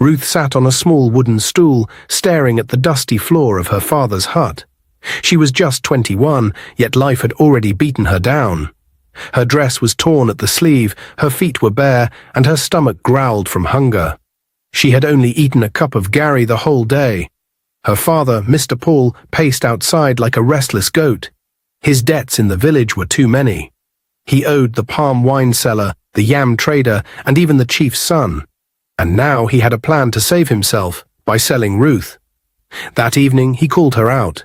Ruth sat on a small wooden stool, staring at the dusty floor of her father's hut. She was just 21, yet life had already beaten her down. Her dress was torn at the sleeve, her feet were bare, and her stomach growled from hunger. She had only eaten a cup of Gary the whole day. Her father, Mr. Paul, paced outside like a restless goat. His debts in the village were too many. He owed the palm wine seller, the yam trader, and even the chief's son. And now he had a plan to save himself by selling Ruth. That evening he called her out.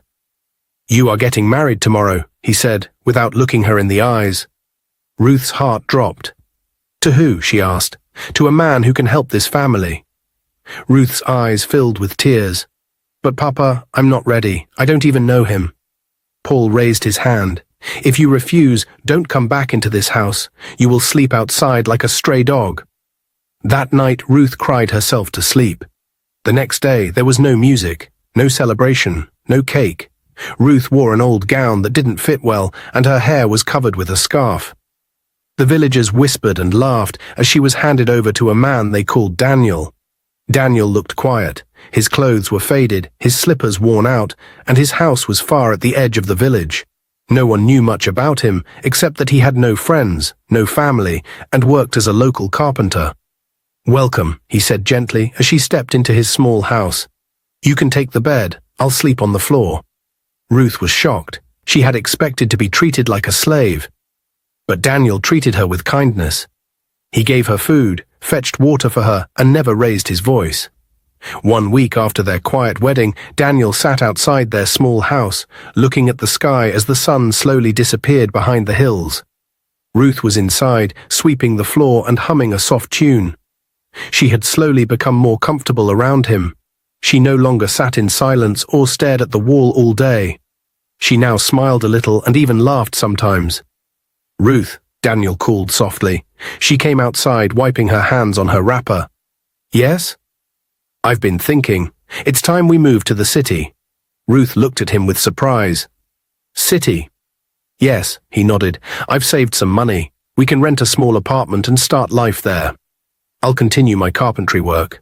"You are getting married tomorrow," he said, without looking her in the eyes. Ruth's heart dropped. "To who?" she asked. "To a man who can help this family." Ruth's eyes filled with tears. "But Papa, I'm not ready. I don't even know him." Paul raised his hand. "If you refuse, don't come back into this house. You will sleep outside like a stray dog." That night Ruth cried herself to sleep. The next day there was no music, no celebration, no cake. Ruth wore an old gown that didn't fit well, and her hair was covered with a scarf. The villagers whispered and laughed as she was handed over to a man they called Daniel. Daniel looked quiet. His clothes were faded, his slippers worn out, and his house was far at the edge of the village. No one knew much about him, except that he had no friends, no family, and worked as a local carpenter. "Welcome," he said gently as she stepped into his small house. "You can take the bed. I'll sleep on the floor." Ruth was shocked. She had expected to be treated like a slave. But Daniel treated her with kindness. He gave her food, fetched water for her, and never raised his voice. 1 week after their quiet wedding, Daniel sat outside their small house, looking at the sky as the sun slowly disappeared behind the hills. Ruth was inside, sweeping the floor and humming a soft tune. She had slowly become more comfortable around him. She no longer sat in silence or stared at the wall all day. She now smiled a little and even laughed sometimes. "Ruth," Daniel called softly. She came outside, wiping her hands on her wrapper. "Yes?" "I've been thinking. It's time we moved to the city." Ruth looked at him with surprise. "City?" "Yes," he nodded. "I've saved some money. We can rent a small apartment and start life there. I'll continue my carpentry work."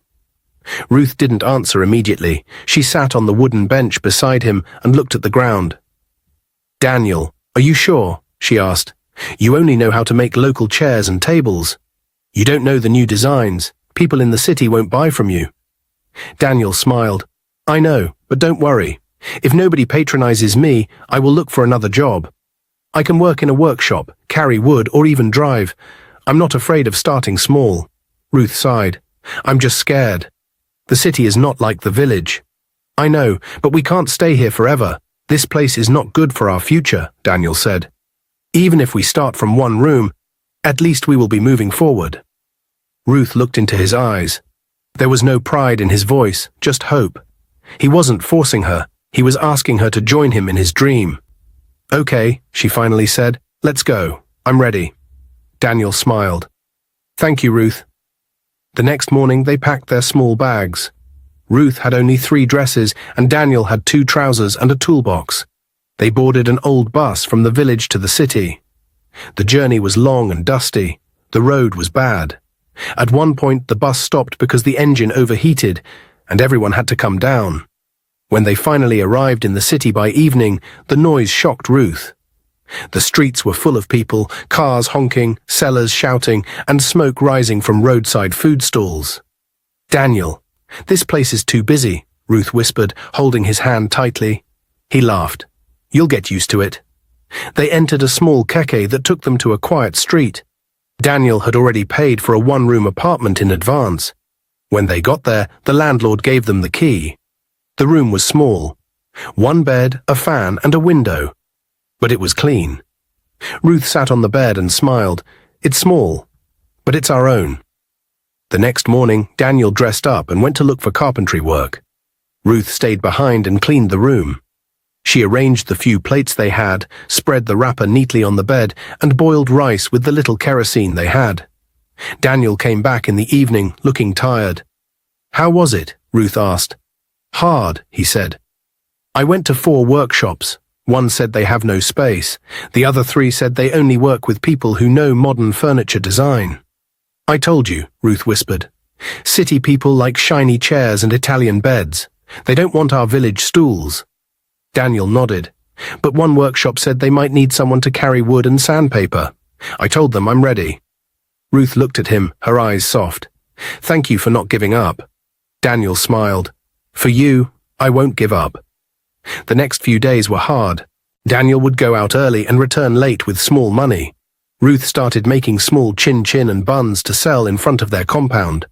Ruth didn't answer immediately. She sat on the wooden bench beside him and looked at the ground. "Daniel, are you sure?" she asked. "You only know how to make local chairs and tables. You don't know the new designs. People in the city won't buy from you." Daniel smiled. "I know, but don't worry. If nobody patronizes me, I will look for another job. I can work in a workshop, carry wood, or even drive. I'm not afraid of starting small." Ruth sighed. "I'm just scared. The city is not like the village." "I know, but we can't stay here forever. This place is not good for our future," Daniel said. "Even if we start from one room, at least we will be moving forward." Ruth looked into his eyes. There was no pride in his voice, just hope. He wasn't forcing her. He was asking her to join him in his dream. "Okay," she finally said. "Let's go. I'm ready." Daniel smiled. "Thank you, Ruth." The next morning they packed their small bags. Ruth had only 3 dresses and Daniel had 2 trousers and a toolbox. They boarded an old bus from the village to the city. The journey was long and dusty. The road was bad. At one point the bus stopped because the engine overheated and everyone had to come down. When they finally arrived in the city by evening, the noise shocked Ruth. The streets were full of people, cars honking, sellers shouting, and smoke rising from roadside food stalls. "Daniel, this place is too busy," Ruth whispered, holding his hand tightly. He laughed. "You'll get used to it." They entered a small cafe that took them to a quiet street. Daniel had already paid for a 1-room apartment in advance. When they got there, the landlord gave them the key. The room was small. 1 bed, a fan, and a window. But it was clean. Ruth sat on the bed and smiled. "It's small, but it's our own." The next morning, Daniel dressed up and went to look for carpentry work. Ruth stayed behind and cleaned the room. She arranged the few plates they had, spread the wrapper neatly on the bed, and boiled rice with the little kerosene they had. Daniel came back in the evening, looking tired. "How was it?" Ruth asked. "Hard," he said. "I went to 4 workshops. One said they have no space. The other 3 said they only work with people who know modern furniture design." "I told you," Ruth whispered. City people like shiny chairs and Italian beds. They don't want our village stools. Daniel nodded. But one workshop said they might need someone to carry wood and sandpaper. I told them I'm ready. Ruth looked at him, her eyes soft. Thank you for not giving up. Daniel smiled. For you, I won't give up. The next few days were hard. Daniel would go out early and return late with small money. Ruth started making small chin-chin and buns to sell in front of their compound.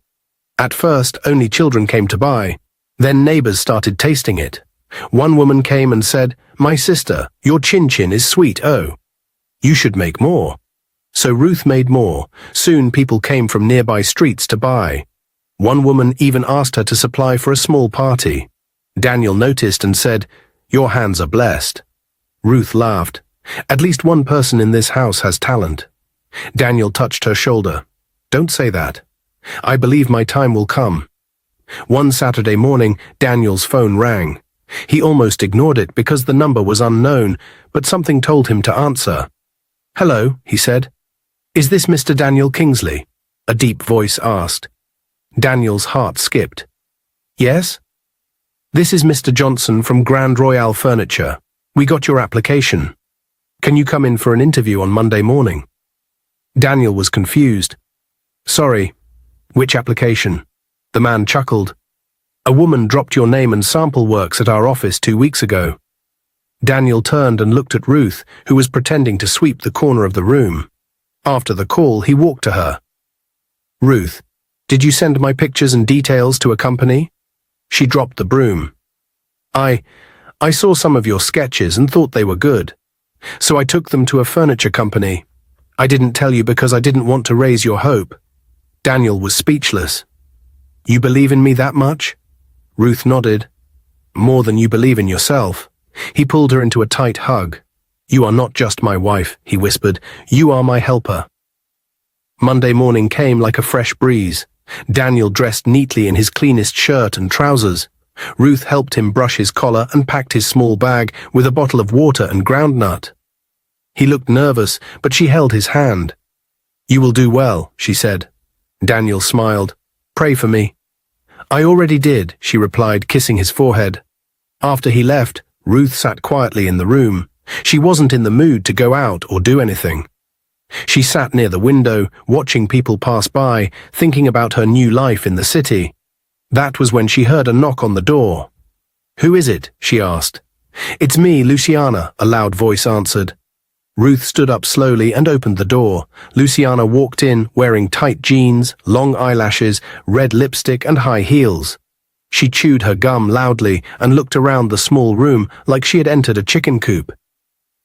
At first, only children came to buy. Then neighbors started tasting it. One woman came and said, My sister, your chin-chin is sweet, oh. You should make more. So Ruth made more. Soon people came from nearby streets to buy. One woman even asked her to supply for a small party. Daniel noticed and said, Your hands are blessed. Ruth laughed. At least one person in this house has talent. Daniel touched her shoulder. Don't say that. I believe my time will come. One Saturday morning, Daniel's phone rang. He almost ignored it because the number was unknown, but something told him to answer. Hello, he said. Is this Mr. Daniel Kingsley? A deep voice asked. Daniel's heart skipped. Yes? This is Mr. Johnson from Grand Royale Furniture. We got your application. Can you come in for an interview on Monday morning? Daniel was confused. Sorry. Which application? The man chuckled. A woman dropped your name and sample works at our office 2 weeks ago. Daniel turned and looked at Ruth, who was pretending to sweep the corner of the room. After the call, he walked to her. Ruth, did you send my pictures and details to a company? She dropped the broom. I saw some of your sketches and thought they were good. So I took them to a furniture company. I didn't tell you because I didn't want to raise your hope. Daniel was speechless. You believe in me that much? Ruth nodded. More than you believe in yourself. He pulled her into a tight hug. You are not just my wife, he whispered. You are my helper. Monday morning came like a fresh breeze. Daniel dressed neatly in his cleanest shirt and trousers. Ruth helped him brush his collar and packed his small bag with a bottle of water and groundnut. He looked nervous, but she held his hand. You will do well, she said. Daniel smiled. Pray for me. I already did, she replied, kissing his forehead. After he left, Ruth sat quietly in the room. She wasn't in the mood to go out or do anything. She sat near the window, watching people pass by, thinking about her new life in the city. That was when she heard a knock on the door. Who is it? She asked. It's me, Luciana, a loud voice answered. Ruth stood up slowly and opened the door. Luciana walked in, wearing tight jeans, long eyelashes, red lipstick and high heels. She chewed her gum loudly and looked around the small room like she had entered a chicken coop.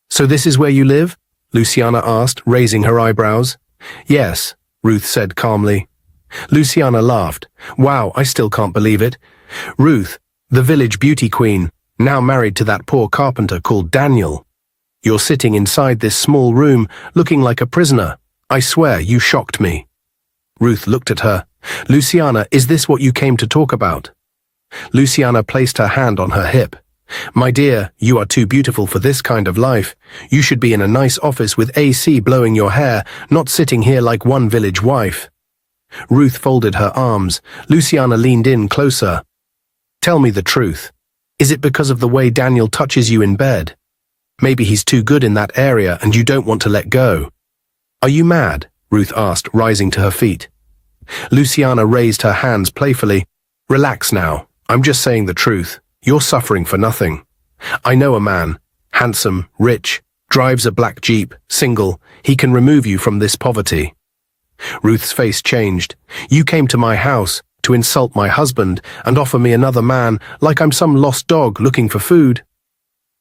So this is where you live? Luciana asked, raising her eyebrows. Yes, Ruth said calmly. Luciana laughed. Wow, I still can't believe it. Ruth, the village beauty queen, now married to that poor carpenter called Daniel. You're sitting inside this small room, looking like a prisoner. I swear, you shocked me. Ruth looked at her. Luciana, is this what you came to talk about? Luciana placed her hand on her hip. My dear, you are too beautiful for this kind of life. You should be in a nice office with AC blowing your hair, not sitting here like one village wife. Ruth folded her arms. Luciana leaned in closer. Tell me the truth. Is it because of the way Daniel touches you in bed? Maybe he's too good in that area and you don't want to let go. Are you mad? Ruth asked, rising to her feet. Luciana raised her hands playfully. Relax now. I'm just saying the truth. You're suffering for nothing. I know a man, handsome, rich, drives a black Jeep, single. He can remove you from this poverty. Ruth's face changed. You came to my house to insult my husband and offer me another man like I'm some lost dog looking for food.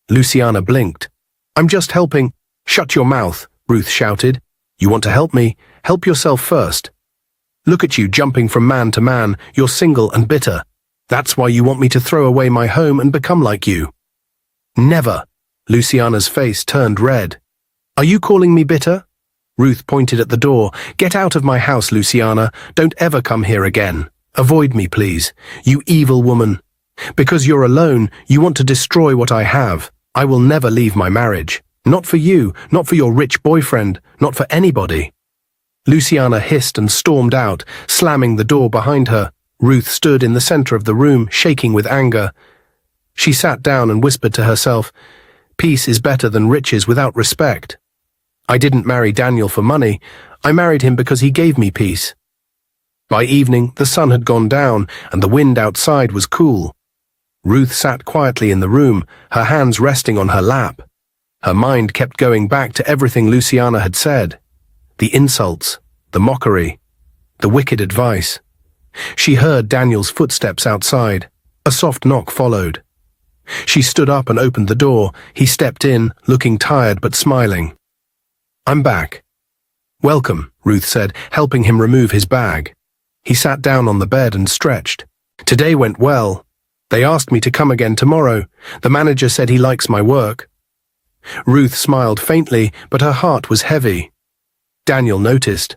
Luciana blinked. I'm just helping. Shut your mouth, Ruth shouted. You want to help me? Help yourself first. Look at you jumping from man to man. You're single and bitter. That's why you want me to throw away my home and become like you. Never. Luciana's face turned red. Are you calling me bitter? Ruth pointed at the door. Get out of my house, Luciana. Don't ever come here again. Avoid me, please. You evil woman. Because you're alone, you want to destroy what I have. I will never leave my marriage. Not for you, not for your rich boyfriend, not for anybody. Luciana hissed and stormed out, slamming the door behind her. Ruth stood in the center of the room, shaking with anger. She sat down and whispered to herself, "Peace is better than riches without respect. I didn't marry Daniel for money. I married him because he gave me peace." By evening, the sun had gone down and the wind outside was cool. Ruth sat quietly in the room, her hands resting on her lap. Her mind kept going back to everything Luciana had said. The insults, the mockery, the wicked advice. She heard Daniel's footsteps outside. A soft knock followed. She stood up and opened the door. He stepped in, looking tired but smiling. "I'm back." "Welcome," Ruth said, helping him remove his bag. He sat down on the bed and stretched. "Today went well. They asked me to come again tomorrow. The manager said he likes my work." Ruth smiled faintly, but her heart was heavy. Daniel noticed.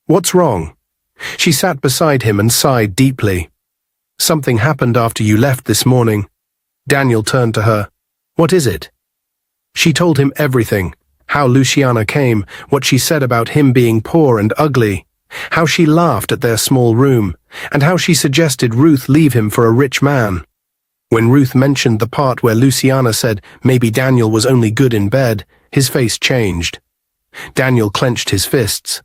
"What's wrong?" She sat beside him and sighed deeply. "Something happened after you left this morning." Daniel turned to her. "What is it?" She told him everything. How Luciana came, what she said about him being poor and ugly, how she laughed at their small room, and how she suggested Ruth leave him for a rich man. When Ruth mentioned the part where Luciana said maybe Daniel was only good in bed, his face changed. Daniel clenched his fists.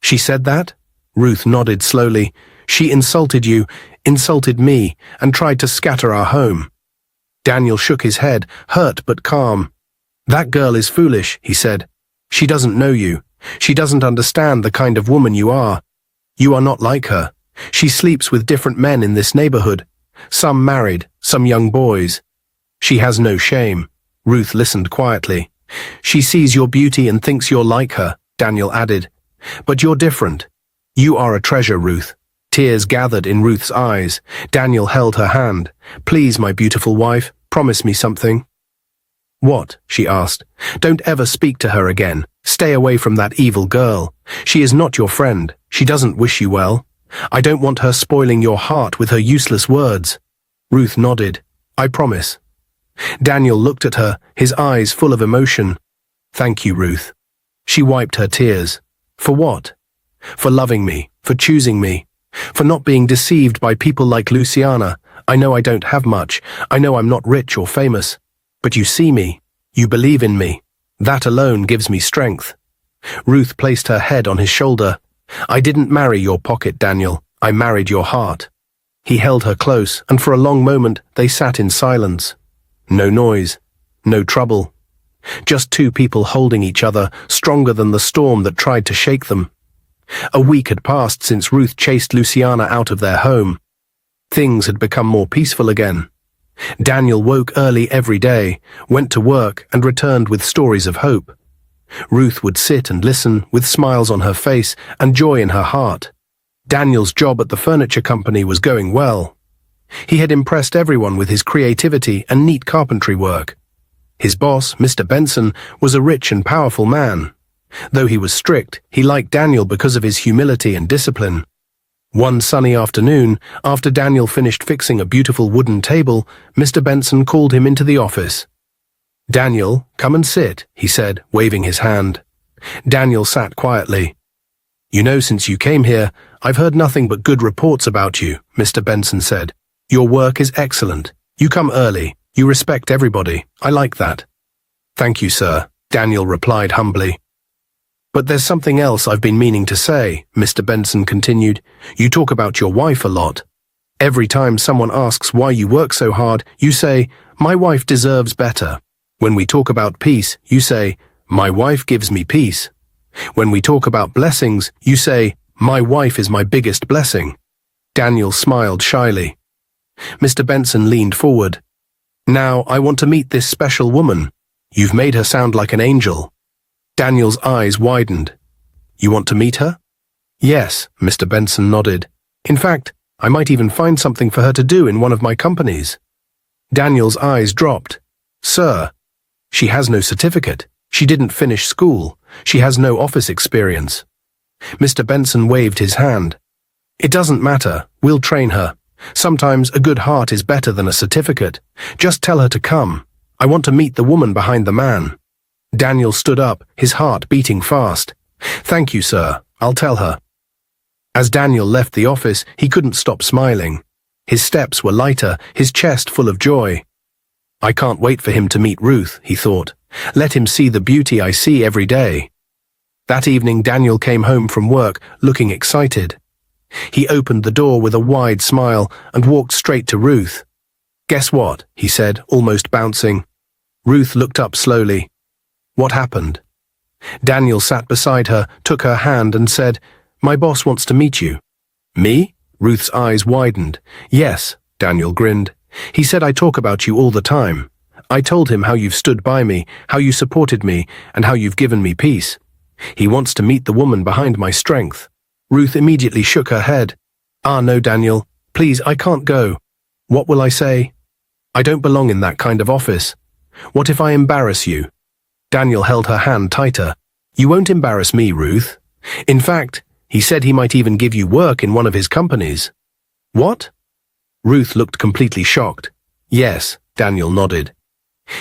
"She said that?" Ruth nodded slowly. "She insulted you, insulted me, and tried to scatter our home." Daniel shook his head, hurt but calm. "That girl is foolish," he said. "She doesn't know you. She doesn't understand the kind of woman you are. You are not like her. She sleeps with different men in this neighborhood. Some married, some young boys. She has no shame." Ruth listened quietly. "She sees your beauty and thinks you're like her," Daniel added. "But you're different. You are a treasure, Ruth." Tears gathered in Ruth's eyes. Daniel held her hand. "Please, my beautiful wife, promise me something." "What?" she asked. "Don't ever speak to her again. Stay away from that evil girl. She is not your friend. She doesn't wish you well. I don't want her spoiling your heart with her useless words." Ruth nodded. "I promise." Daniel looked at her, his eyes full of emotion. "Thank you, Ruth." She wiped her tears. "For what?" "For loving me, for choosing me, for not being deceived by people like Luciana. I know I don't have much. I know I'm not rich or famous. But you see me. You believe in me. That alone gives me strength." Ruth placed her head on his shoulder. "I didn't marry your pocket, Daniel. I married your heart." He held her close, and for a long moment they sat in silence. No noise, no trouble. Just two people holding each other, stronger than the storm that tried to shake them. A week had passed since Ruth chased Luciana out of their home. Things had become more peaceful again. Daniel woke early every day, went to work, and returned with stories of hope. Ruth would sit and listen, with smiles on her face and joy in her heart. Daniel's job at the furniture company was going well. He had impressed everyone with his creativity and neat carpentry work. His boss, Mr. Benson, was a rich and powerful man. Though he was strict, he liked Daniel because of his humility and discipline. One sunny afternoon, after Daniel finished fixing a beautiful wooden table, Mr. Benson called him into the office. "Daniel, come and sit," he said, waving his hand. Daniel sat quietly. "You know, since you came here, I've heard nothing but good reports about you," Mr. Benson said. "Your work is excellent. You come early. You respect everybody. I like that." "Thank you, sir," Daniel replied humbly. "But there's something else I've been meaning to say," Mr. Benson continued. "You talk about your wife a lot. Every time someone asks why you work so hard, you say, 'My wife deserves better.' When we talk about peace, you say, 'My wife gives me peace.' When we talk about blessings, you say, 'My wife is my biggest blessing.'" Daniel smiled shyly. Mr. Benson leaned forward. "Now I want to meet this special woman. You've made her sound like an angel." Daniel's eyes widened. "You want to meet her?" "Yes," Mr. Benson nodded. "In fact, I might even find something for her to do in one of my companies." Daniel's eyes dropped. "Sir, she has no certificate. She didn't finish school. She has no office experience." Mr. Benson waved his hand. "It doesn't matter. We'll train her. Sometimes a good heart is better than a certificate. Just tell her to come. I want to meet the woman behind the man." Daniel stood up, his heart beating fast. "Thank you, sir. I'll tell her." As Daniel left the office, he couldn't stop smiling. His steps were lighter, his chest full of joy. "I can't wait for him to meet Ruth," he thought. "Let him see the beauty I see every day." That evening, Daniel came home from work, looking excited. He opened the door with a wide smile and walked straight to Ruth. "Guess what?" he said, almost bouncing. Ruth looked up slowly. "What happened?" Daniel sat beside her, took her hand and said, "My boss wants to meet you." "Me?" Ruth's eyes widened. "Yes," Daniel grinned. "He said I talk about you all the time. I told him how you've stood by me, how you supported me, and how you've given me peace. He wants to meet the woman behind my strength." Ruth immediately shook her head. "Ah, no, Daniel. Please, I can't go. What will I say? I don't belong in that kind of office. What if I embarrass you?" Daniel held her hand tighter. "You won't embarrass me, Ruth. In fact, he said he might even give you work in one of his companies." "What?" Ruth looked completely shocked. "Yes," Daniel nodded.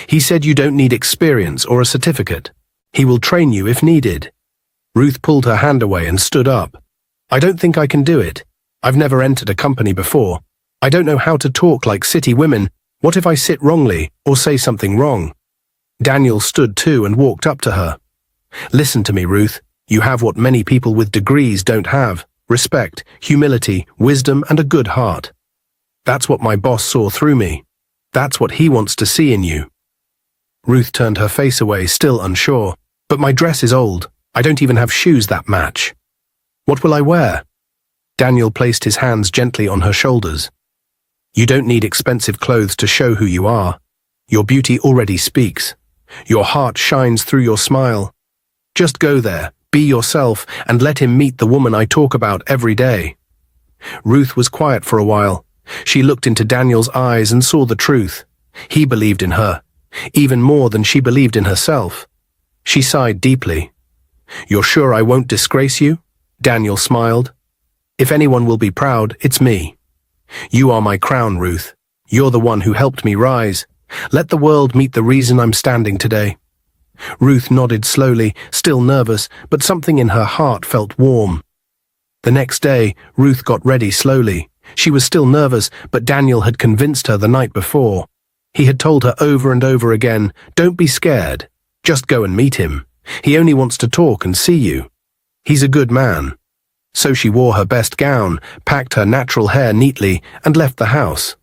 "He said you don't need experience or a certificate. He will train you if needed." Ruth pulled her hand away and stood up. "I don't think I can do it. I've never entered a company before. I don't know how to talk like city women. What if I sit wrongly or say something wrong?" Daniel stood too and walked up to her. "Listen to me, Ruth. You have what many people with degrees don't have: respect, humility, wisdom, and a good heart. That's what my boss saw through me. That's what he wants to see in you." Ruth turned her face away, still unsure. "But my dress is old. I don't even have shoes that match. What will I wear?" Daniel placed his hands gently on her shoulders. "You don't need expensive clothes to show who you are. Your beauty already speaks. Your heart shines through your smile. Just go there, be yourself, and let him meet the woman I talk about every day." Ruth was quiet for a while. She looked into Daniel's eyes and saw the truth. He believed in her, even more than she believed in herself. She sighed deeply. "You're sure I won't disgrace you?" Daniel smiled. "If anyone will be proud, it's me. You are my crown, Ruth. You're the one who helped me rise. Let the world meet the reason I'm standing today." Ruth nodded slowly, still nervous, but something in her heart felt warm. The next day, Ruth got ready slowly. She was still nervous, but Daniel had convinced her the night before. He had told her over and over again, "Don't be scared. Just go and meet him. He only wants to talk and see you. He's a good man." So she wore her best gown, packed her natural hair neatly, and left the house.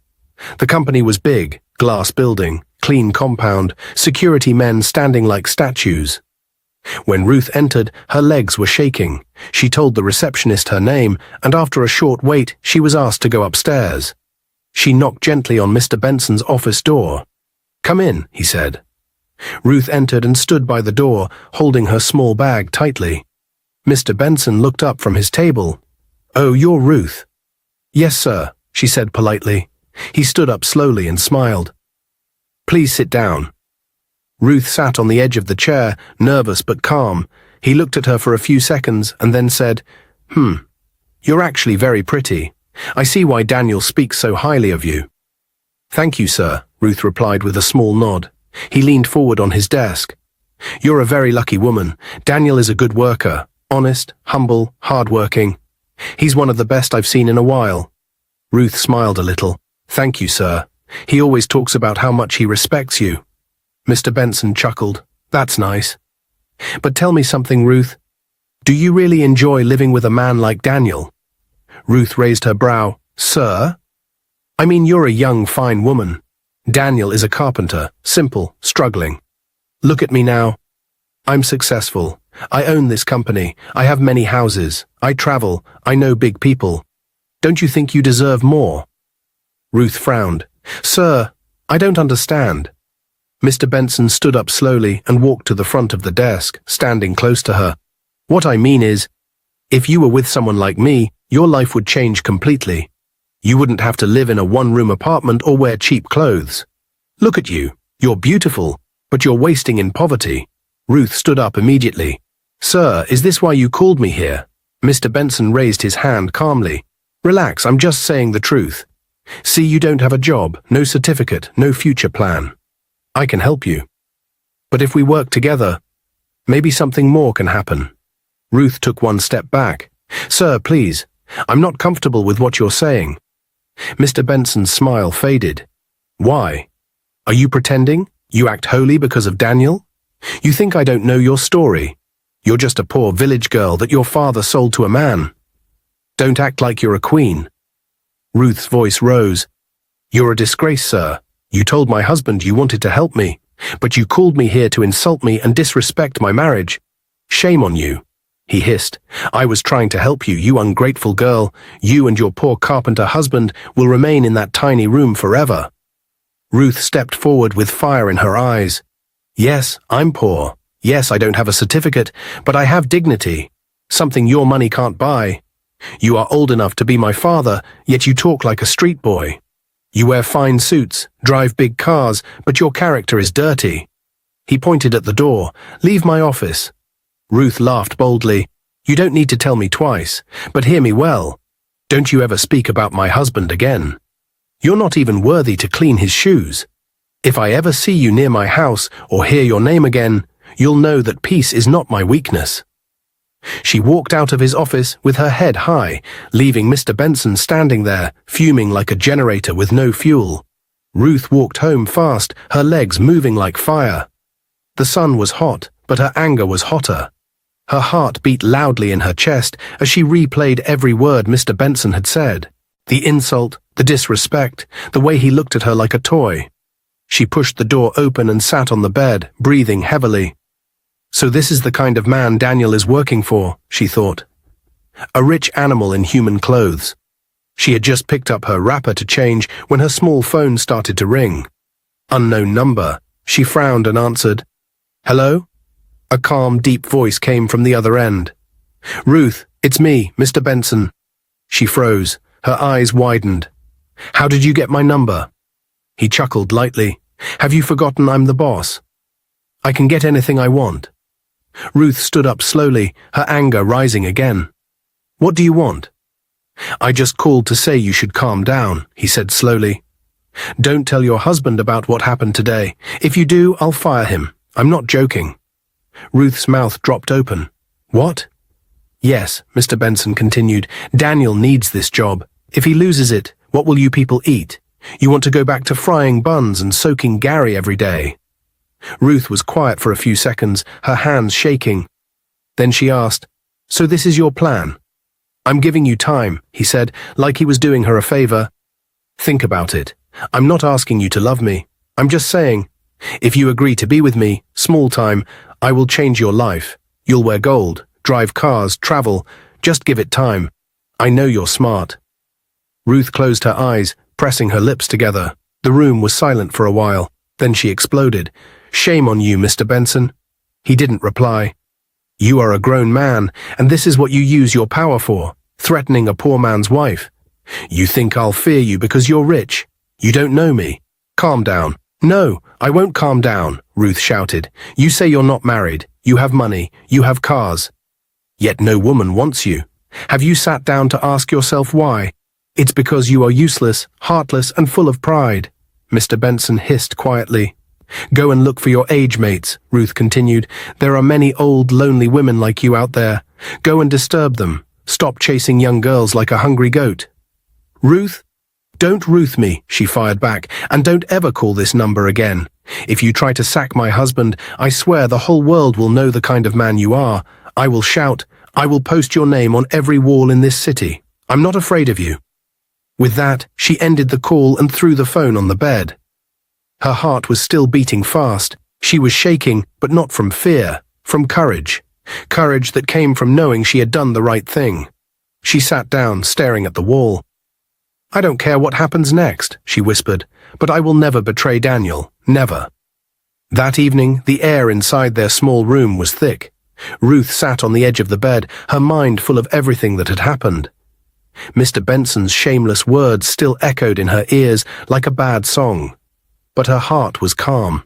The company was big, glass building, clean compound, security men standing like statues. When Ruth entered, her legs were shaking. She told the receptionist her name, and after a short wait, she was asked to go upstairs. She knocked gently on Mr. Benson's office door. "Come in," he said. Ruth entered and stood by the door, holding her small bag tightly. Mr. Benson looked up from his table. "Oh, you're Ruth." "Yes, sir," she said politely. He stood up slowly and smiled. "Please sit down." Ruth sat on the edge of the chair, nervous but calm. He looked at her for a few seconds and then said, "You're actually very pretty. I see why Daniel speaks so highly of you." "Thank you, sir," Ruth replied with a small nod. He leaned forward on his desk. "You're a very lucky woman. Daniel is a good worker, honest, humble, hard-working. He's one of the best I've seen in a while." Ruth smiled a little. "Thank you, sir. He always talks about how much he respects you." Mr. Benson chuckled. "That's nice. But tell me something, Ruth. Do you really enjoy living with a man like Daniel?" Ruth raised her brow. "Sir? I mean, you're a young, fine woman. Daniel is a carpenter, simple, struggling. Look at me now. I'm successful. I own this company. I have many houses. I travel. I know big people. Don't you think you deserve more?" Ruth frowned. "Sir, I don't understand." Mr. Benson stood up slowly and walked to the front of the desk, standing close to her. "What I mean is, if you were with someone like me, your life would change completely. You wouldn't have to live in a one-room apartment or wear cheap clothes. Look at you. You're beautiful, but you're wasting in poverty." Ruth stood up immediately. "Sir, is this why you called me here?" Mr. Benson raised his hand calmly. "Relax, I'm just saying the truth. See, you don't have a job, no certificate, no future plan. I can help you. But if we work together, maybe something more can happen." Ruth took one step back. "Sir, please. I'm not comfortable with what you're saying." Mr. Benson's smile faded. "Why? Are you pretending? You act holy because of Daniel? You think I don't know your story? You're just a poor village girl that your father sold to a man. Don't act like you're a queen." Ruth's voice rose. "You're a disgrace, sir. You told my husband you wanted to help me, but you called me here to insult me and disrespect my marriage. Shame on you," he hissed. "I was trying to help you, you ungrateful girl. You and your poor carpenter husband will remain in that tiny room forever." Ruth stepped forward with fire in her eyes. "Yes, I'm poor. Yes, I don't have a certificate, but I have dignity. Something your money can't buy. You are old enough to be my father, yet you talk like a street boy. You wear fine suits, drive big cars, but your character is dirty." He pointed at the door. "Leave my office." Ruth laughed boldly. "You don't need to tell me twice, but hear me well. Don't you ever speak about my husband again. You're not even worthy to clean his shoes. If I ever see you near my house or hear your name again, you'll know that peace is not my weakness." She walked out of his office with her head high, leaving Mr. Benson standing there, fuming like a generator with no fuel. Ruth walked home fast, her legs moving like fire. The sun was hot, but her anger was hotter. Her heart beat loudly in her chest as she replayed every word Mr. Benson had said. The insult, the disrespect, the way he looked at her like a toy. She pushed the door open and sat on the bed, breathing heavily. So this is the kind of man Daniel is working for, she thought. A rich animal in human clothes. She had just picked up her wrapper to change when her small phone started to ring. Unknown number. She frowned and answered. "Hello?" A calm, deep voice came from the other end. "Ruth, it's me, Mr. Benson." She froze. Her eyes widened. "How did you get my number?" He chuckled lightly. "Have you forgotten I'm the boss? I can get anything I want." Ruth stood up slowly, her anger rising again. "What do you want?" "I just called to say you should calm down," he said slowly. "Don't tell your husband about what happened today. If you do, I'll fire him. I'm not joking." Ruth's mouth dropped open. "What?" "Yes," Mr. Benson continued, "Daniel needs this job. If he loses it, what will you people eat? You want to go back to frying buns and soaking Gary every day." Ruth was quiet for a few seconds, her hands shaking. Then she asked, "So this is your plan?" "I'm giving you time," he said, like he was doing her a favor. "Think about it. I'm not asking you to love me. I'm just saying, if you agree to be with me, small time, I will change your life. You'll wear gold, drive cars, travel. Just give it time. I know you're smart." Ruth closed her eyes, pressing her lips together. The room was silent for a while. Then she exploded. "Shame on you, Mr. Benson." He didn't reply. "You are a grown man, and this is what you use your power for, threatening a poor man's wife. You think I'll fear you because you're rich. You don't know me. Calm down." "No, I won't calm down," Ruth shouted. "You say you're not married. You have money. You have cars. Yet no woman wants you. Have you sat down to ask yourself why? It's because you are useless, heartless, and full of pride." Mr. Benson hissed quietly. "Go and look for your age mates," Ruth continued. "There are many old, lonely women like you out there. Go and disturb them. Stop chasing young girls like a hungry goat." "Ruth? Don't Ruth me," she fired back, "and don't ever call this number again. If you try to sack my husband, I swear the whole world will know the kind of man you are. I will shout. I will post your name on every wall in this city. I'm not afraid of you." With that, she ended the call and threw the phone on the bed. Her heart was still beating fast. She was shaking, but not from fear, from courage. Courage that came from knowing she had done the right thing. She sat down, staring at the wall. "I don't care what happens next," she whispered, "but I will never betray Daniel, never." That evening, the air inside their small room was thick. Ruth sat on the edge of the bed, her mind full of everything that had happened. Mr. Benson's shameless words still echoed in her ears like a bad song. But her heart was calm.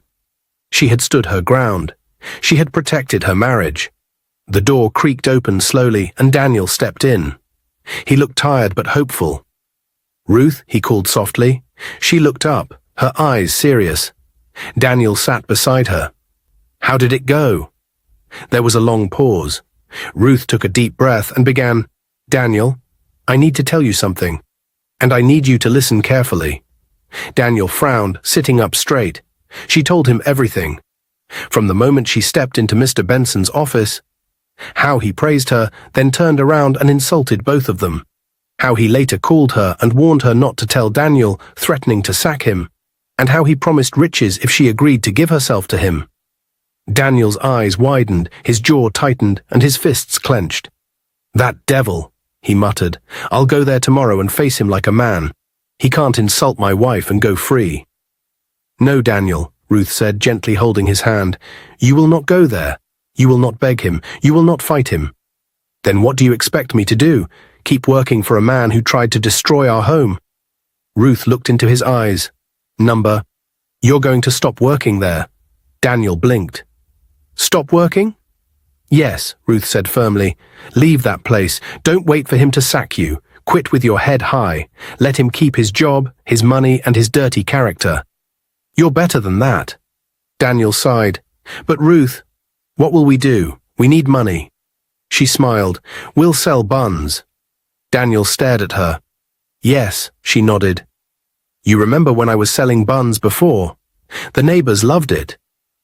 She had stood her ground. She had protected her marriage. The door creaked open slowly, and Daniel stepped in. He looked tired but hopeful. "Ruth," he called softly. She looked up, her eyes serious. Daniel sat beside her. "How did it go?" There was a long pause. Ruth took a deep breath and began, "Daniel, I need to tell you something, and I need you to listen carefully." Daniel frowned, sitting up straight. She told him everything. From the moment she stepped into Mr. Benson's office, how he praised her, then turned around and insulted both of them. How he later called her and warned her not to tell Daniel, threatening to sack him, and how he promised riches if she agreed to give herself to him. Daniel's eyes widened, his jaw tightened, and his fists clenched. "That devil," he muttered. "I'll go there tomorrow and face him like a man. He can't insult my wife and go free." "No, Daniel," Ruth said, gently holding his hand. "You will not go there. You will not beg him. You will not fight him." "Then what do you expect me to do? Keep working for a man who tried to destroy our home?" Ruth looked into his eyes. "You're going to stop working there." Daniel blinked. "Stop working?" "Yes," Ruth said firmly. "Leave that place. Don't wait for him to sack you. Quit with your head high. Let him keep his job, his money, and his dirty character." "You're better than that." Daniel sighed. "But Ruth, what will we do? We need money." She smiled. "We'll sell buns." Daniel stared at her. "Yes," she nodded. "You remember when I was selling buns before? The neighbors loved it.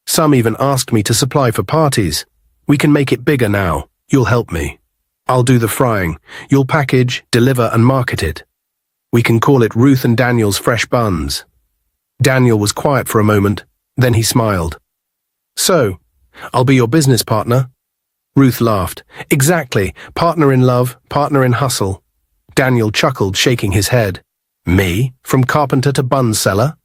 Some even asked me to supply for parties. We can make it bigger now. You'll help me. I'll do the frying. You'll package, deliver, and market it. We can call it Ruth and Daniel's Fresh Buns." Daniel was quiet for a moment, then he smiled. "So, I'll be your business partner?" Ruth laughed. "Exactly. Partner in love, partner in hustle." Daniel chuckled, shaking his head. "Me? From carpenter to bun seller?"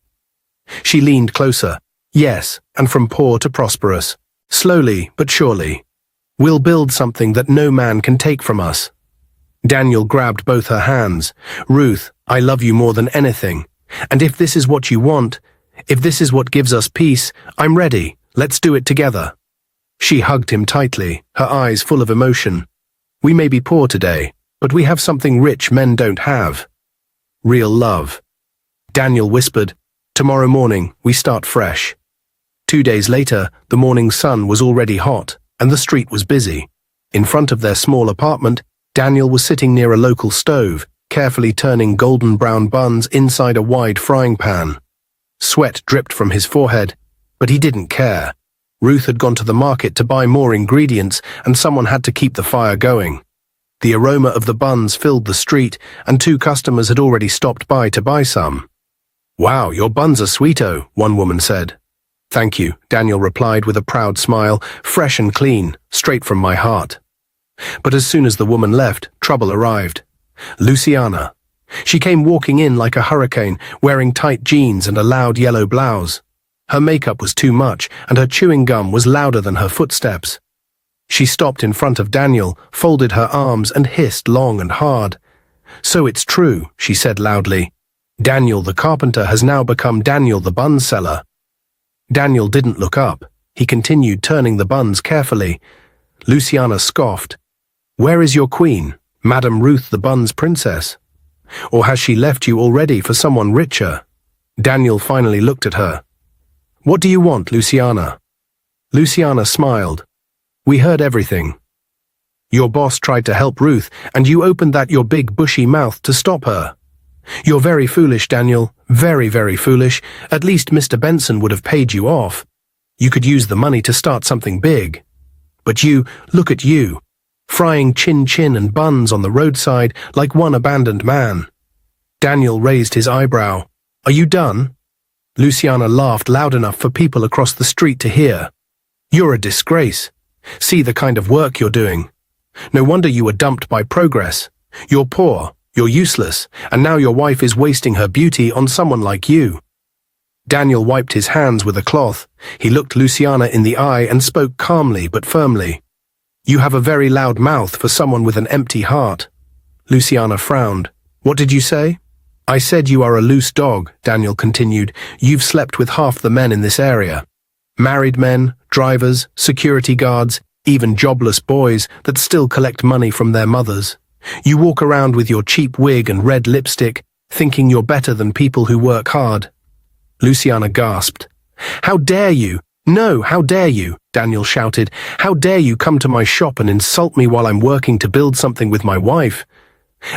She leaned closer. "Yes, and from poor to prosperous. Slowly but surely. We'll build something that no man can take from us." Daniel grabbed both her hands. "Ruth, I love you more than anything. And if this is what you want, if this is what gives us peace, I'm ready. Let's do it together." She hugged him tightly, her eyes full of emotion. "We may be poor today, but we have something rich men don't have. Real love." Daniel whispered, "Tomorrow morning, we start fresh." 2 days later, the morning sun was already hot, and the street was busy. In front of their small apartment, Daniel was sitting near a local stove, carefully turning golden brown buns inside a wide frying pan. Sweat dripped from his forehead, but he didn't care. Ruth had gone to the market to buy more ingredients, and someone had to keep the fire going. The aroma of the buns filled the street, and 2 customers had already stopped by to buy some. "Wow, your buns are sweeto," one woman said. "Thank you," Daniel replied with a proud smile, "fresh and clean, straight from my heart." But as soon as the woman left, trouble arrived. Luciana. She came walking in like a hurricane, wearing tight jeans and a loud yellow blouse. Her makeup was too much, and her chewing gum was louder than her footsteps. She stopped in front of Daniel, folded her arms, and hissed long and hard. "So it's true," she said loudly. "Daniel the carpenter has now become Daniel the bun seller." Daniel didn't look up. He continued turning the buns carefully. Luciana scoffed. "Where is your queen, Madame Ruth the Buns Princess? Or has she left you already for someone richer?" Daniel finally looked at her. "What do you want, Luciana?" Luciana smiled. "We heard everything. Your boss tried to help Ruth, and you opened your big bushy mouth to stop her. You're very foolish, Daniel. Very, very foolish. At least Mr. Benson would have paid you off. You could use the money to start something big. But you, look at you, frying chin-chin and buns on the roadside like one abandoned man." Daniel raised his eyebrow. "Are you done?" Luciana laughed loud enough for people across the street to hear. "You're a disgrace. See the kind of work you're doing. No wonder you were dumped by progress. You're poor, you're useless, and now your wife is wasting her beauty on someone like you." Daniel wiped his hands with a cloth. He looked Luciana in the eye and spoke calmly but firmly. "You have a very loud mouth for someone with an empty heart." Luciana frowned. "What did you say?" "I said you are a loose dog," Daniel continued. "You've slept with half the men in this area. Married men, drivers, security guards, even jobless boys that still collect money from their mothers. You walk around with your cheap wig and red lipstick, thinking you're better than people who work hard." Luciana gasped. "How dare you? "No, how dare you?" Daniel shouted. "How dare you come to my shop and insult me while I'm working to build something with my wife?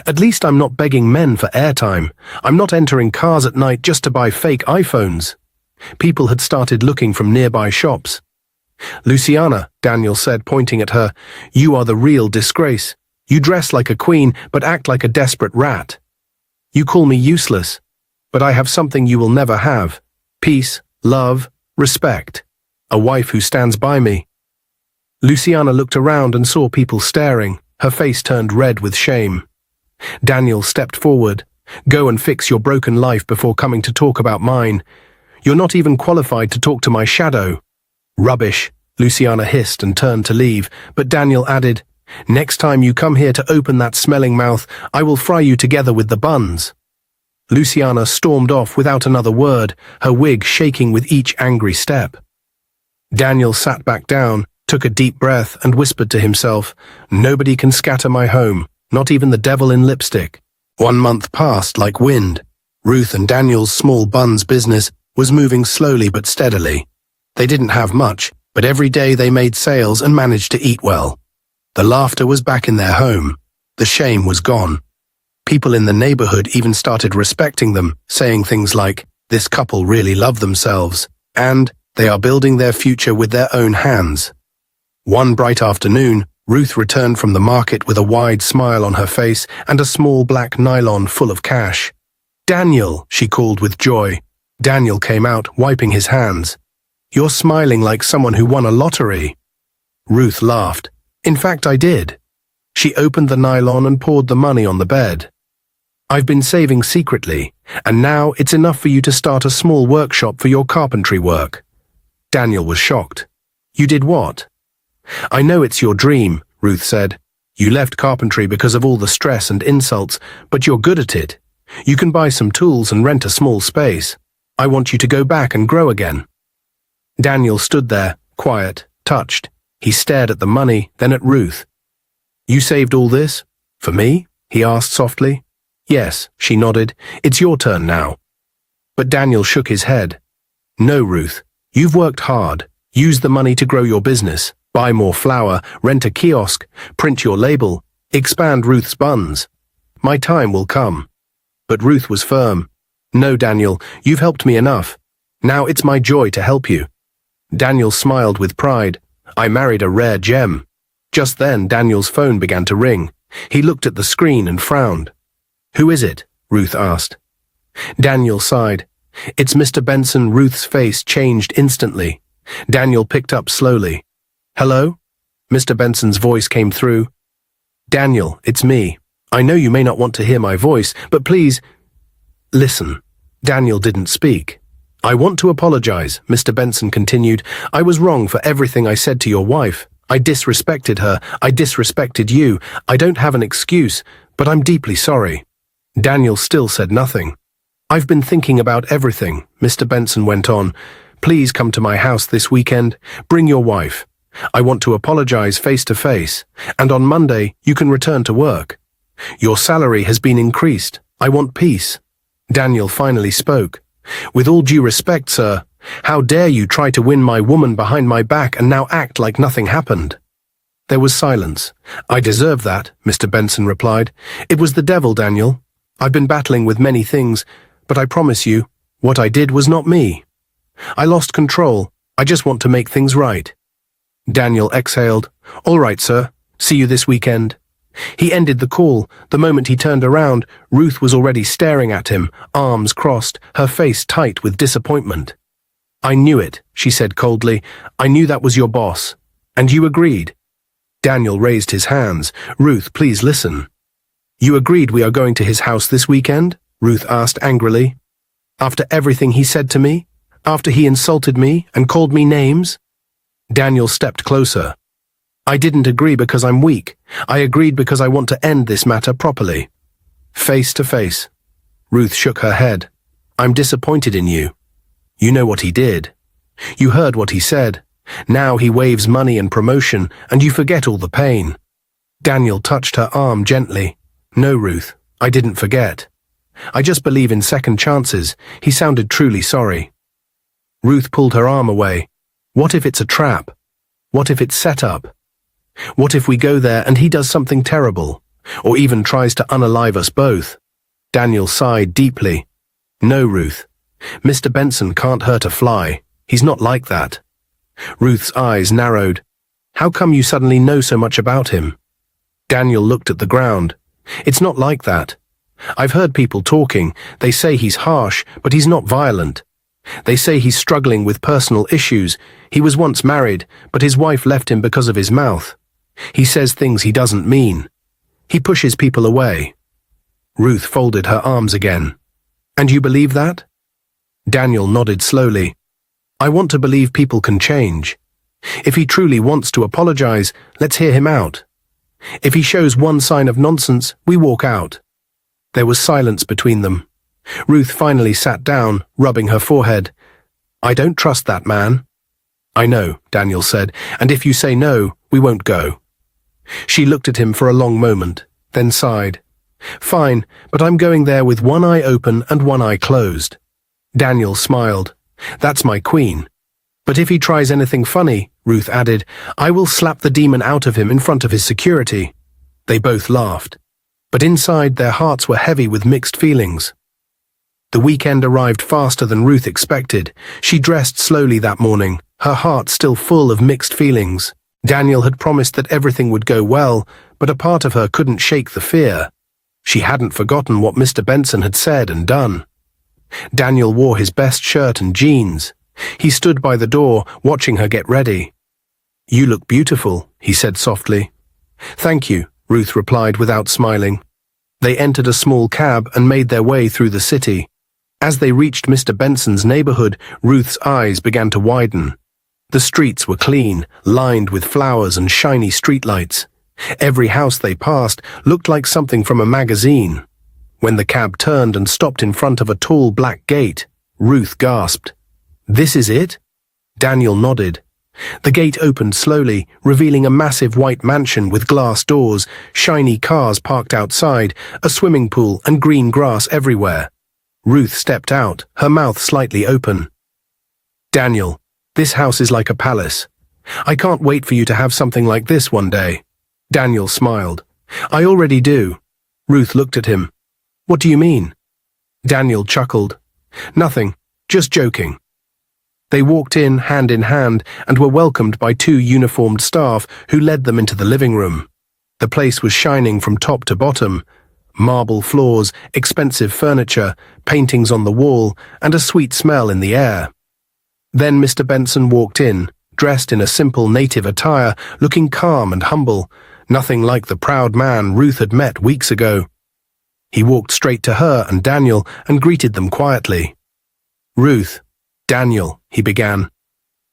At least I'm not begging men for airtime. I'm not entering cars at night just to buy fake iPhones." People had started looking from nearby shops. "Luciana," Daniel said, pointing at her, "you are the real disgrace. You dress like a queen, but act like a desperate rat. You call me useless, but I have something you will never have. Peace, love, respect. A wife who stands by me." Luciana looked around and saw people staring. Her face turned red with shame. Daniel stepped forward. "Go and fix your broken life before coming to talk about mine. You're not even qualified to talk to my shadow." "Rubbish," Luciana hissed and turned to leave, but Daniel added, "Next time you come here to open that smelling mouth, I will fry you together with the buns." Luciana stormed off without another word, her wig shaking with each angry step. Daniel sat back down, took a deep breath, and whispered to himself, "Nobody can scatter my home, not even the devil in lipstick." 1 month passed like wind. Ruth and Daniel's small buns business was moving slowly but steadily. They didn't have much, but every day they made sales and managed to eat well. The laughter was back in their home. The shame was gone. People in the neighborhood even started respecting them, saying things like, "This couple really love themselves," and "They are building their future with their own hands." One bright afternoon, Ruth returned from the market with a wide smile on her face and a small black nylon full of cash. "Daniel," she called with joy. Daniel came out, wiping his hands. "You're smiling like someone who won a lottery." Ruth laughed. "In fact, I did." She opened the nylon and poured the money on the bed. "I've been saving secretly, and now it's enough for you to start a small workshop for your carpentry work." Daniel was shocked. "You did what?" "I know it's your dream," Ruth said. "You left carpentry because of all the stress and insults, but you're good at it. You can buy some tools and rent a small space. I want you to go back and grow again." Daniel stood there, quiet, touched. He stared at the money, then at Ruth. "You saved all this? For me?" he asked softly. "Yes," she nodded. "It's your turn now." But Daniel shook his head. "No, Ruth. You've worked hard. Use the money to grow your business. Buy more flour, rent a kiosk, print your label, expand Ruth's buns. My time will come." But Ruth was firm. "No, Daniel, you've helped me enough. Now it's my joy to help you." Daniel smiled with pride. "I married a rare gem." Just then, Daniel's phone began to ring. He looked at the screen and frowned. "Who is it?" Ruth asked. Daniel sighed. "It's Mr. Benson." Ruth's face changed instantly. Daniel picked up slowly. "Hello?" Mr. Benson's voice came through. "Daniel, it's me. I know you may not want to hear my voice, but please, listen." Daniel didn't speak. "I want to apologize," Mr. Benson continued. "I was wrong for everything I said to your wife. I disrespected her. I disrespected you. I don't have an excuse, but I'm deeply sorry." Daniel still said nothing. "I've been thinking about everything," Mr. Benson went on. "Please come to my house this weekend. Bring your wife. I want to apologize face to face, and on Monday you can return to work. Your salary has been increased. I want peace." Daniel finally spoke. "With all due respect, sir, how dare you try to win my woman behind my back and now act like nothing happened?" There was silence. "I deserve that," Mr. Benson replied. "It was the devil, Daniel. I've been battling with many things, but I promise you, what I did was not me. I lost control. I just want to make things right." Daniel exhaled. "All right, sir. See you this weekend." He ended the call. The moment he turned around, Ruth was already staring at him, arms crossed, her face tight with disappointment. "I knew it," she said coldly. "I knew that was your boss. And you agreed." Daniel raised his hands. "Ruth, please listen." "You agreed we are going to his house this weekend?" Ruth asked angrily. "After everything he said to me? After he insulted me and called me names?" Daniel stepped closer. "I didn't agree because I'm weak. I agreed because I want to end this matter properly." Face to face. Ruth shook her head. "I'm disappointed in you. You know what he did. You heard what he said. Now he waves money and promotion, and you forget all the pain." Daniel touched her arm gently. "No, Ruth, I didn't forget. I just believe in second chances." He sounded truly sorry. Ruth pulled her arm away. What if it's a trap? What if it's set up? What if we go there and he does something terrible, or even tries to unalive us both? Daniel sighed deeply. No, Ruth. Mr. Benson can't hurt a fly. He's not like that. Ruth's eyes narrowed. How come you suddenly know so much about him? Daniel looked at the ground. It's not like that. I've heard people talking. They say he's harsh, but he's not violent. They say he's struggling with personal issues. He was once married, but his wife left him because of his mouth. He says things he doesn't mean. He pushes people away. Ruth folded her arms again. And you believe that? Daniel nodded slowly. I want to believe people can change. If he truly wants to apologize, let's hear him out. If he shows one sign of nonsense, we walk out. There was silence between them. Ruth finally sat down, rubbing her forehead. I don't trust that man. I know, Daniel said, and if you say no, we won't go. She looked at him for a long moment, then sighed. Fine, but I'm going there with one eye open and one eye closed. Daniel smiled. That's my queen. But if he tries anything funny, Ruth added, I will slap the demon out of him in front of his security. They both laughed. But inside their hearts were heavy with mixed feelings. The weekend arrived faster than Ruth expected. She dressed slowly that morning, her heart still full of mixed feelings. Daniel had promised that everything would go well, but a part of her couldn't shake the fear. She hadn't forgotten what Mr. Benson had said and done. Daniel wore his best shirt and jeans. He stood by the door, watching her get ready. You look beautiful, he said softly. Thank you, Ruth replied without smiling. They entered a small cab and made their way through the city. As they reached Mr. Benson's neighborhood, Ruth's eyes began to widen. The streets were clean, lined with flowers and shiny streetlights. Every house they passed looked like something from a magazine. When the cab turned and stopped in front of a tall black gate, Ruth gasped. This is it? Daniel nodded. The gate opened slowly, revealing a massive white mansion with glass doors, shiny cars parked outside, a swimming pool and green grass everywhere. Ruth stepped out, her mouth slightly open. Daniel, this house is like a palace. I can't wait for you to have something like this one day. Daniel smiled. I already do. Ruth looked at him. What do you mean? Daniel chuckled. Nothing, just joking. They walked in hand and were welcomed by two uniformed staff who led them into the living room. The place was shining from top to bottom. Marble floors, expensive furniture, paintings on the wall, and a sweet smell in the air. Then Mr. Benson walked in, dressed in a simple native attire, looking calm and humble, nothing like the proud man Ruth had met weeks ago. He walked straight to her and Daniel and greeted them quietly. Ruth, Daniel, he began.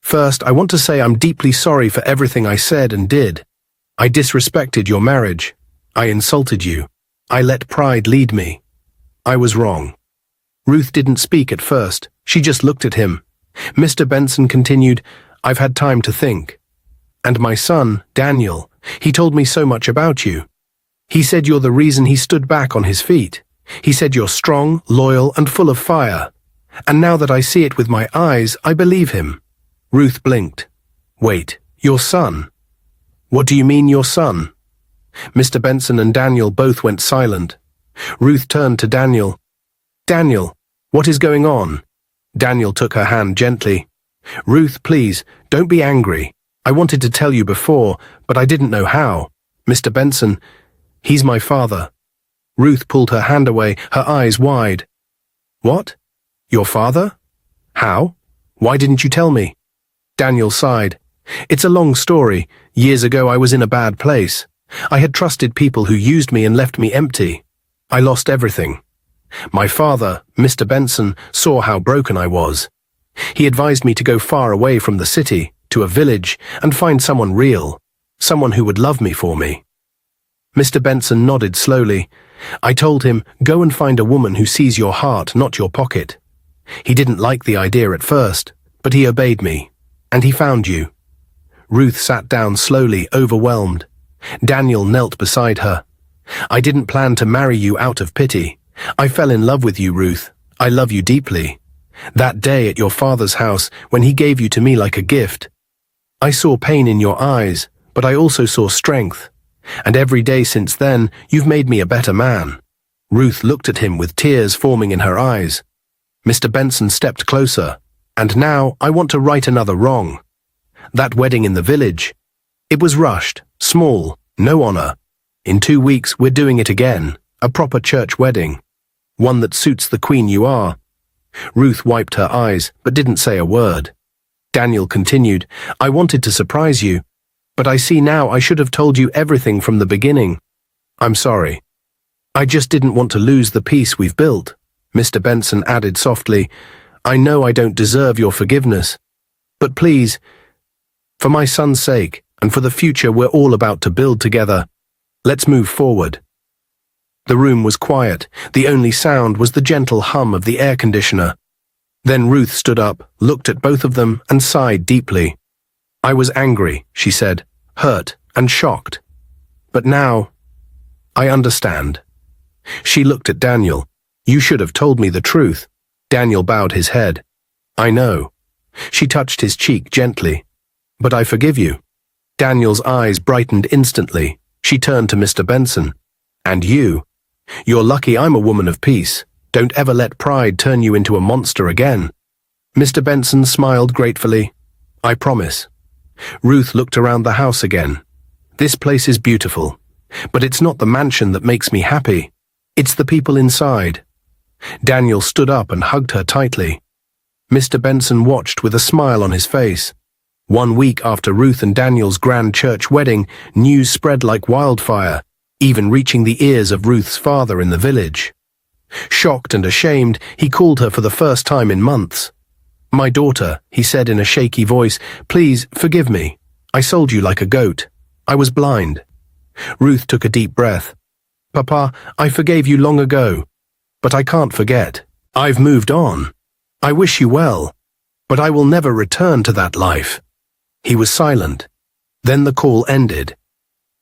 First, I want to say I'm deeply sorry for everything I said and did. I disrespected your marriage. I insulted you. I let pride lead me. I was wrong. Ruth didn't speak at first. She just looked at him. Mr. Benson continued, I've had time to think. And my son, Daniel, he told me so much about you. He said you're the reason he stood back on his feet. He said you're strong, loyal, and full of fire. And now that I see it with my eyes, I believe him. Ruth blinked. Wait, your son? What do you mean your son? Mr. Benson and Daniel both went silent. Ruth turned to Daniel. Daniel, what is going on? Daniel took her hand gently. Ruth, please, don't be angry. I wanted to tell you before, but I didn't know how. Mr. Benson, he's my father. Ruth pulled her hand away, her eyes wide. What? Your father? How? Why didn't you tell me? Daniel sighed. It's a long story. Years ago I was in a bad place. I had trusted people who used me and left me empty. I lost everything. My father, Mr. Benson, saw how broken I was. He advised me to go far away from the city, to a village, and find someone real, someone who would love me for me. Mr. Benson nodded slowly. I told him, go and find a woman who sees your heart, not your pocket. He didn't like the idea at first, but he obeyed me, and he found you. Ruth sat down slowly, overwhelmed. Daniel knelt beside her. I didn't plan to marry you out of pity. I fell in love with you, Ruth. I love you deeply. That day at your father's house when he gave you to me like a gift. I saw pain in your eyes, but I also saw strength. And every day since then, you've made me a better man." Ruth looked at him with tears forming in her eyes. Mr. Benson stepped closer. "And now I want to right another wrong. That wedding in the village. It was rushed, small, no honor. In 2 weeks we're doing it again, a proper church wedding. One that suits the queen you are." Ruth wiped her eyes, but didn't say a word. Daniel continued, "I wanted to surprise you, but I see now I should have told you everything from the beginning. I'm sorry. I just didn't want to lose the peace we've built." Mr. Benson added softly, "I know I don't deserve your forgiveness, but please, for my son's sake, and for the future we're all about to build together, let's move forward." The room was quiet. The only sound was the gentle hum of the air conditioner. Then Ruth stood up, looked at both of them, and sighed deeply. "I was angry," she said, "hurt and shocked. But now, I understand." She looked at Daniel. "You should have told me the truth." Daniel bowed his head. "I know." She touched his cheek gently. "But I forgive you." Daniel's eyes brightened instantly. She turned to Mr. Benson. "And you? You're lucky I'm a woman of peace. Don't ever let pride turn you into a monster again." Mr. Benson smiled gratefully. "I promise." Ruth looked around the house again. "This place is beautiful, but it's not the mansion that makes me happy. It's the people inside." Daniel stood up and hugged her tightly. Mr. Benson watched with a smile on his face. 1 week after Ruth and Daniel's grand church wedding, news spread like wildfire, even reaching the ears of Ruth's father in the village. Shocked and ashamed, he called her for the first time in months. "My daughter," he said in a shaky voice, "please forgive me. I sold you like a goat. I was blind." Ruth took a deep breath. "Papa, I forgave you long ago, but I can't forget. I've moved on. I wish you well, but I will never return to that life." He was silent. Then the call ended.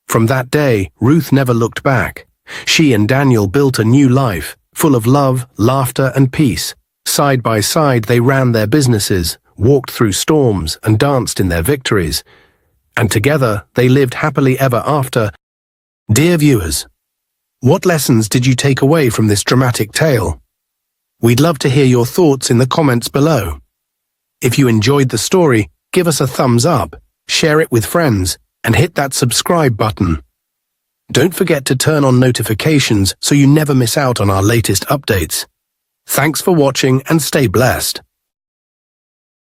From that day, Ruth never looked back. She and Daniel built a new life, full of love, laughter, and peace. Side by side, they ran their businesses, walked through storms, and danced in their victories. And together, they lived happily ever after. Dear viewers, what lessons did you take away from this dramatic tale? We'd love to hear your thoughts in the comments below. If you enjoyed the story, give us a thumbs up, share it with friends, and hit that subscribe button. Don't forget to turn on notifications so you never miss out on our latest updates. Thanks for watching and stay blessed.